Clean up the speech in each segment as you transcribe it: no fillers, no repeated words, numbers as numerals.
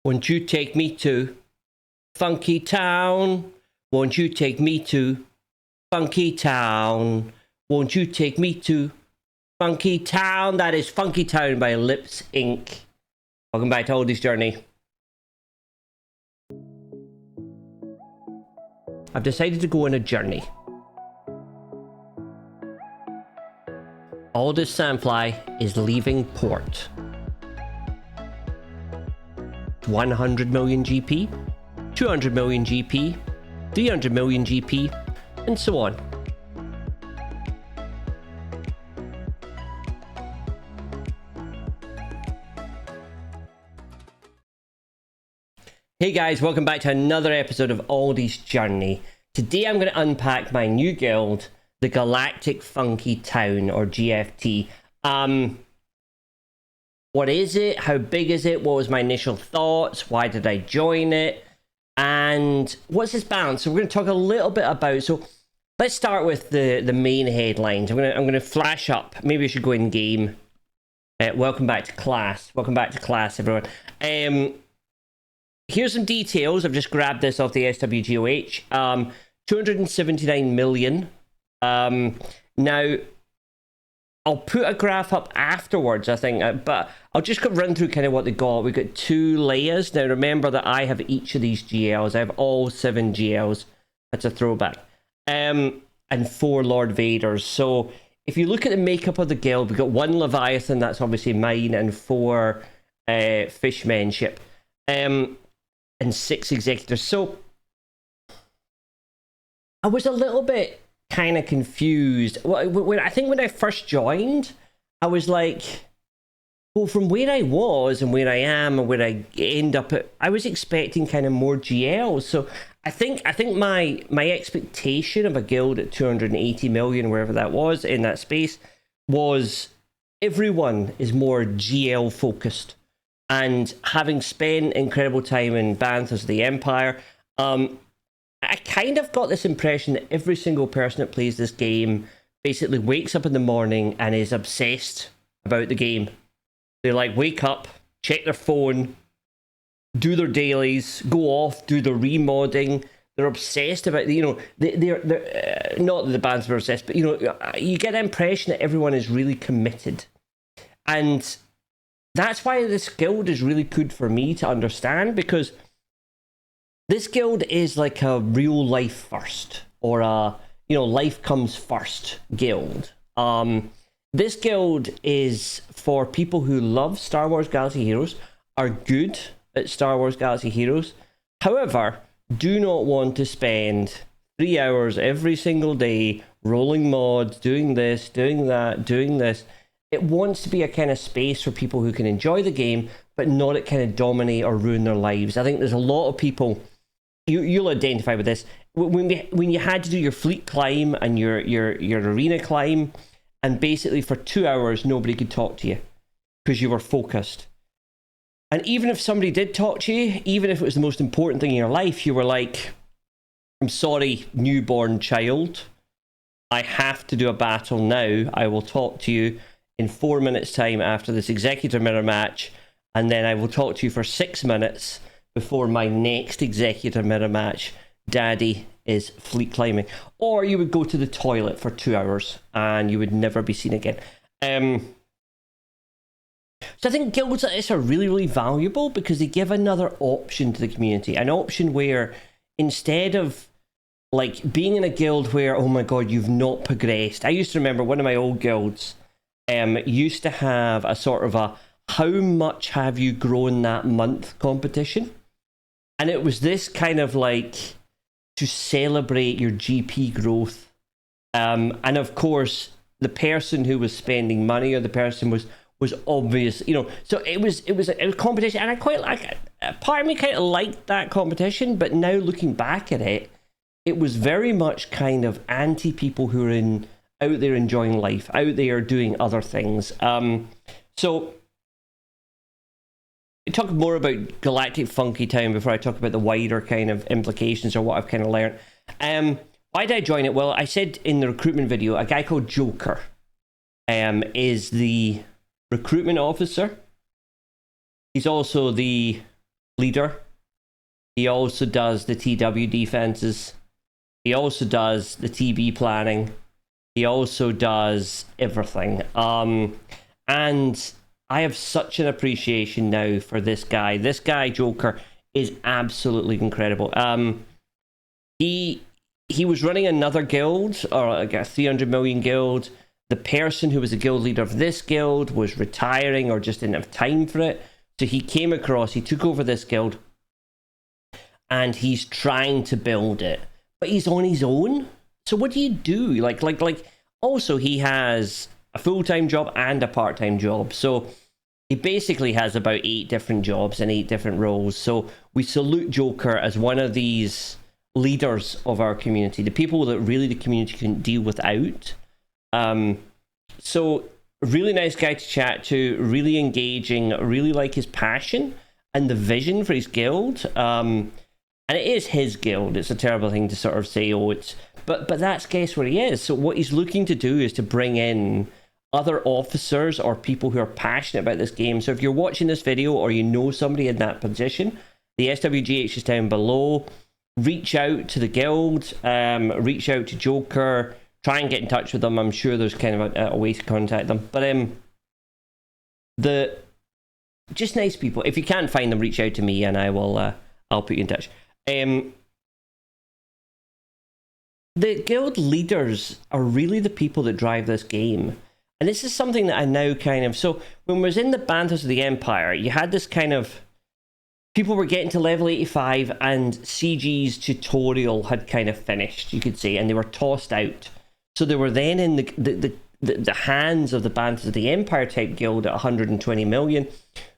Won't you take me to Funky Town? Won't you take me to Funky Town? Won't you take me to Funky Town? That is Funky Town by Lips Inc. Welcome back to Aldous Journey. I've decided to go on a journey. Aldous Sandflys is leaving port. 100 million GP, 200 million GP, 300 million GP, and so on. Hey guys, welcome back to another episode of Aldy's Journey. Today I'm going to unpack my new guild, the Galactic Funky Town, or GFT. What is it? How big is it? What was my initial thoughts? Why did I join it? And what's its balance? So we're going to talk a little bit about. So let's start with the main headlines. I'm going to flash up. Maybe I should go in game. Welcome back to class. Welcome back to class, everyone. Here's some details. I've just grabbed this off the SWGOH. 279 million. Now, I'll put a graph up afterwards, I think, but I'll just run through kind of what they got. We've got 2 layers. Now, remember that I have each of these GLs. I have all 7 GLs. That's a throwback. And 4 Lord Vaders. So, if you look at the makeup of the guild, we've got 1 Leviathan, that's obviously mine, and 4 Fishmanship. And 6 Executors. So, I was a little bit kind of confused. I think when I first joined, I was like, well, from where I was and where I am and where I end up at, I was expecting kind of more GLs. So I think my expectation of a guild at 280 million, wherever that was in that space, was everyone is more GL focused. And having spent incredible time in Banthas of the Empire, I kind of got this impression that every single person that plays this game basically wakes up in the morning and is obsessed about the game. They like wake up, check their phone, do their dailies, go off, do their remodding. They're obsessed about, they're not that the bands are obsessed, but you get the impression that everyone is really committed. And that's why this guild is really good for me to understand, because this guild is like a real life first, or a, life comes first guild. This guild is for people who love Star Wars Galaxy Heroes, are good at Star Wars Galaxy Heroes, however, do not want to spend 3 hours every single day rolling mods, doing this, doing that, doing this. It wants to be a kind of space for people who can enjoy the game, but not it kind of dominate or ruin their lives. I think there's a lot of people, you'll identify with this, when you had to do your fleet climb and your arena climb, and basically for 2 hours nobody could talk to you because you were focused. And even if somebody did talk to you, even if it was the most important thing in your life, you were like, I'm sorry, newborn child, I have to do a battle now. I will talk to you in 4 minutes time after this Executor Mirror match, and then I will talk to you for 6 minutes before my next Executor Mirror match. Daddy is fleet climbing. Or you would go to the toilet for 2 hours and you would never be seen again. So I think guilds like this are really, really valuable because they give another option to the community. An option where instead of like being in a guild where, oh my god, you've not progressed. I used to remember one of my old guilds used to have a sort of a how much have you grown that month competition. And it was this kind of like to celebrate your GP growth. And of course, the person who was spending money, or the person was obvious, so it was a competition, and I quite like it. Part of me kind of liked that competition, but now looking back at it, it was very much kind of anti people who are out there enjoying life, out there doing other things. So we talk more about Galactic Funky Town before I talk about the wider kind of implications or what I've kind of learned. Why did I join it? Well, I said in the recruitment video, a guy called Joker is the recruitment officer. He's also the leader. He also does the TW defenses. He also does the TB planning. He also does everything. And I have such an appreciation now for this guy. This guy, Joker, is absolutely incredible. He was running another guild, or like a 300 million guild. The person who was the guild leader of this guild was retiring or just didn't have time for it. So he came across, he took over this guild, and he's trying to build it. But he's on his own. So what do you do? Like also he has a full-time job and a part-time job. So he basically has about 8 different jobs and 8 different roles. So we salute Joker as one of these leaders of our community, the people that really the community can deal without. So really nice guy to chat to, really engaging, really like his passion and the vision for his guild. And it is his guild. It's a terrible thing to sort of say, but that's guess where he is. So what he's looking to do is to bring in other officers or people who are passionate about this game. So if you're watching this video or you know somebody in that position, the SWGH is down below. Reach out to the guild, reach out to Joker, try and get in touch with them. I'm sure there's kind of a way to contact them. But just nice people. If you can't find them, reach out to me and I'll put you in touch. The guild leaders are really the people that drive this game. And this is something that I now kind of... So when we was in the Banthas of the Empire, you had this kind of... People were getting to level 85 and CG's tutorial had kind of finished, you could say, and they were tossed out. So they were then in the hands of the Banthas of the Empire type guild at 120 million,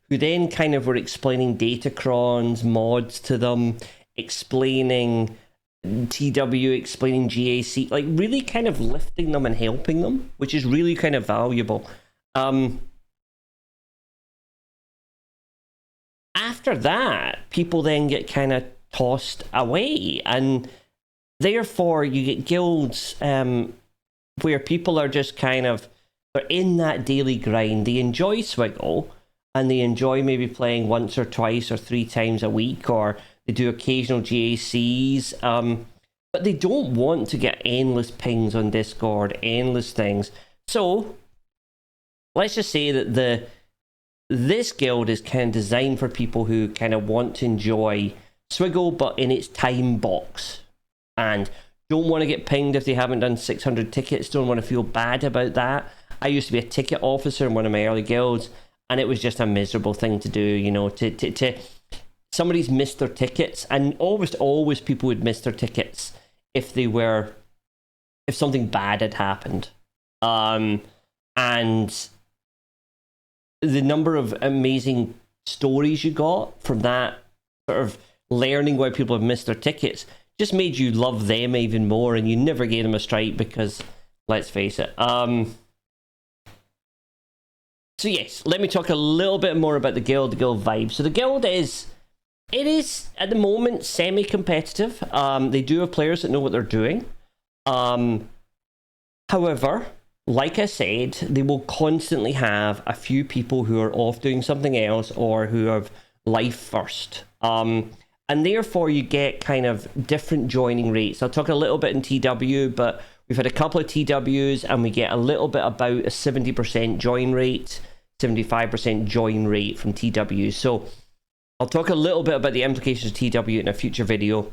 who then kind of were explaining datacrons, mods to them, explaining TW, explaining GAC, like really kind of lifting them and helping them, which is really kind of valuable. After that, people then get kind of tossed away, and therefore you get guilds where people are just kind of, they're in that daily grind. They enjoy Swiggle, and they enjoy maybe playing once or twice or 3 times a week, or they do occasional GACs, but they don't want to get endless pings on Discord, endless things. So let's just say that this guild is kind of designed for people who kind of want to enjoy Swiggle, but in its time box, and don't want to get pinged if they haven't done 600 tickets, don't want to feel bad about that. I used to be a ticket officer in one of my early guilds, and it was just a miserable thing to do, you know, to somebody's missed their tickets, and always people would miss their tickets if something bad had happened. And the number of amazing stories you got from that, sort of learning why people have missed their tickets, just made you love them even more, and you never gave them a strike because, let's face it. So yes, let me talk a little bit more about the guild vibe. So the guild is at the moment semi-competitive. They do have players that know what they're doing. However, like I said, they will constantly have a few people who are off doing something else or who have life first. And therefore you get kind of different joining rates. I'll talk a little bit in TW, but we've had a couple of TWs and we get a little bit about a 70% join rate, 75% join rate from TW. So I'll talk a little bit about the implications of TW in a future video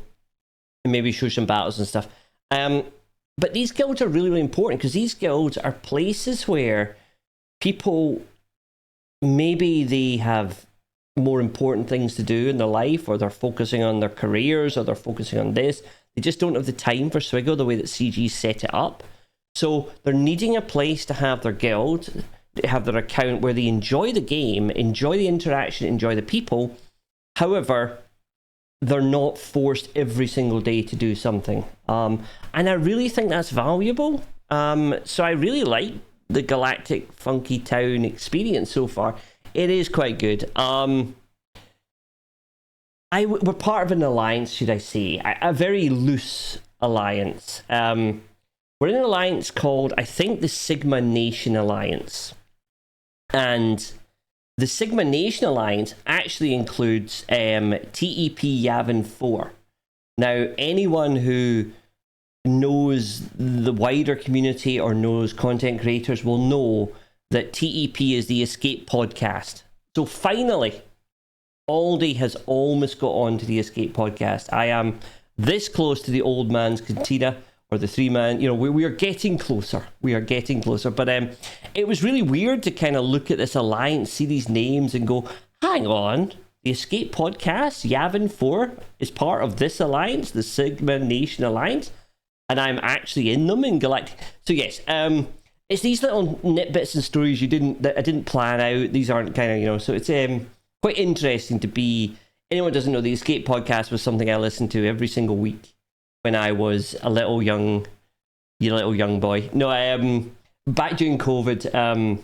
and maybe show some battles and stuff. But these guilds are really, really important because these guilds are places where people, maybe they have more important things to do in their life, or they're focusing on their careers, or they're focusing on this. They just don't have the time for Swiggle the way that CG set it up. So they're needing a place to have their guild, have their account where they enjoy the game, enjoy the interaction, enjoy the people. However, they're not forced every single day to do something. And I really think that's valuable. So I really like the Galactic Funky Town experience so far. It is quite good. We're part of an alliance, should I say, a very loose alliance. We're in an alliance called, I think, the Sigma Nation Alliance. And The Sigma Nation Alliance actually includes TEP Yavin 4. Now, anyone who knows the wider community or knows content creators will know that TEP is the Escape podcast. So finally, Aldy has almost got on to the Escape podcast. I am this close to the old man's cantina, or the three man, we are getting closer. We are getting closer. But it was really weird to kind of look at this alliance, see these names and go, hang on, the Escape podcast, Yavin 4 is part of this alliance, the Sigma Nation Alliance, and I'm actually in them in Galactic. So yes, it's these little nitbits and stories that I didn't plan out. These aren't kind of, so it's quite interesting to be. Anyone who doesn't know, the Escape podcast was something I listened to every single week when I was a little young boy. No, back during COVID,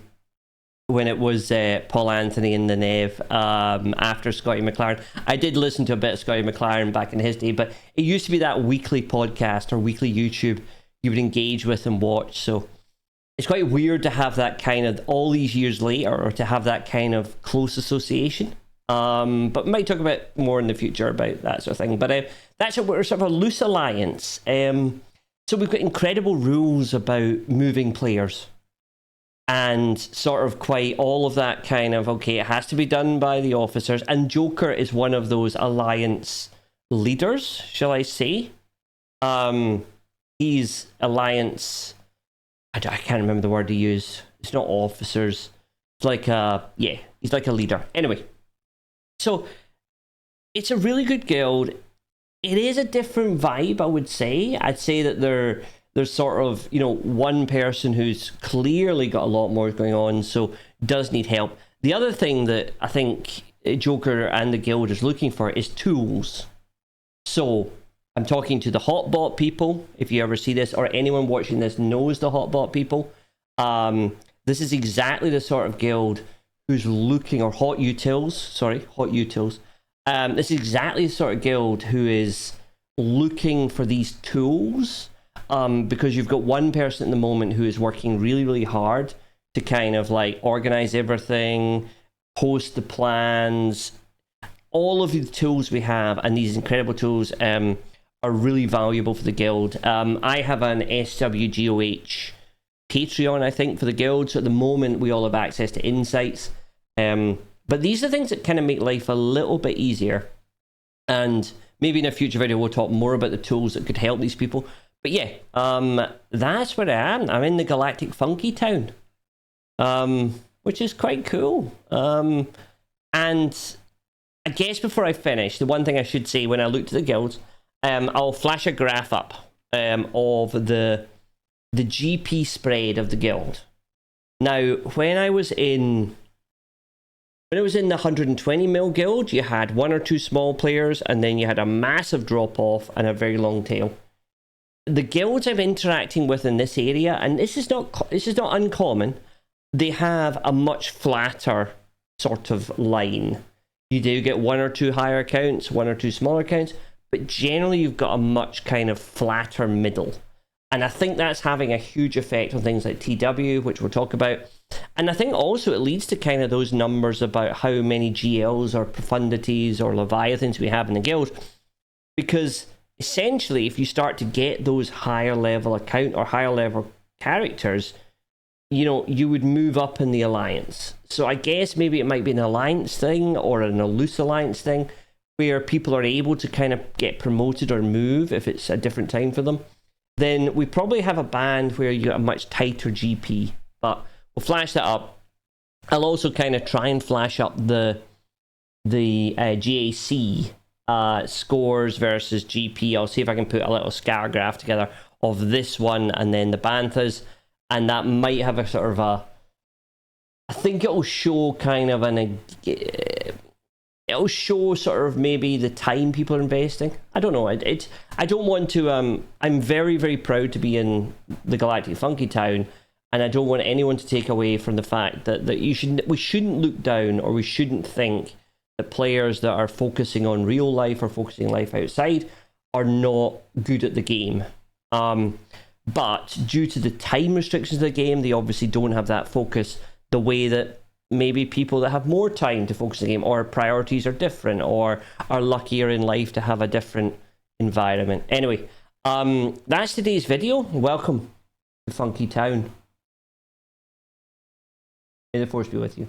when it was Paul Anthony and the Nev, after Scotty McLaren. I did listen to a bit of Scotty McLaren back in his day, but it used to be that weekly podcast or weekly YouTube you would engage with and watch. So it's quite weird to have that kind of, all these years later, or to have that kind of close association. But we might talk about more in the future about that sort of thing. But that's we're sort of a loose alliance. So we've got incredible rules about moving players. And sort of quite all of that kind of, okay, it has to be done by the officers. And Joker is one of those alliance leaders, shall I say. He's alliance, I can't remember the word he used. It's not officers. It's like, he's like a leader. Anyway, so it's a really good guild. It is a different vibe, I would say. I'd say that there's sort of, one person who's clearly got a lot more going on, so does need help. The other thing that I think Joker and the guild is looking for is tools. So I'm talking to the Hotbot people. If you ever see this, or anyone watching this knows the Hotbot people. This is exactly the sort of guild who's looking, or Hot Utils. This is exactly the sort of guild who is looking for these tools. Because you've got one person at the moment who is working really, really hard to kind of like organize everything, post the plans, all of the tools we have, and these incredible tools are really valuable for the guild. I have an SWGOH Patreon, I think, for the guild. So at the moment, we all have access to insights. But these are things that kind of make life a little bit easier. And maybe in a future video, we'll talk more about the tools that could help these people. But yeah, that's where I am. I'm in the Galactic Funky Town, which is quite cool. And I guess before I finish, the one thing I should say when I look to the guilds, I'll flash a graph up of the GP spread of the guild. Now, when I was in the 120 mil guild, you had one or two small players, and then you had a massive drop off and a very long tail. The guilds I'm interacting with in this area, and this is not uncommon, they have a much flatter sort of line. You do get one or two higher accounts, one or two smaller accounts, but generally you've got a much kind of flatter middle. And I think that's having a huge effect on things like TW, which we'll talk about. And I think also it leads to kind of those numbers about how many GLs or profundities or Leviathans we have in the guild. Because essentially, if you start to get those higher level account or higher level characters, you would move up in the alliance. So I guess maybe it might be an alliance thing or an loose alliance thing where people are able to kind of get promoted or move if it's a different time for them. Then we probably have a band where you get a much tighter GP. But we'll flash that up. I'll also kind of try and flash up the GAC scores versus GP. I'll see if I can put a little scatter graph together of this one and then the Banthas, and that might have a sort of I think it'll show kind of it'll show sort of maybe the time people are investing. I don't know. I don't want to. I'm very, very proud to be in the Galactic Funky Town, and I don't want anyone to take away from the fact that we shouldn't look down, or we shouldn't think that players that are focusing on real life or focusing life outside are not good at the game. But due to the time restrictions of the game, they obviously don't have that focus the way that maybe people that have more time to focus on the game, or priorities are different, or are luckier in life to have a different environment. Anyway, that's today's video. Welcome to Funky Town. May the force be with you.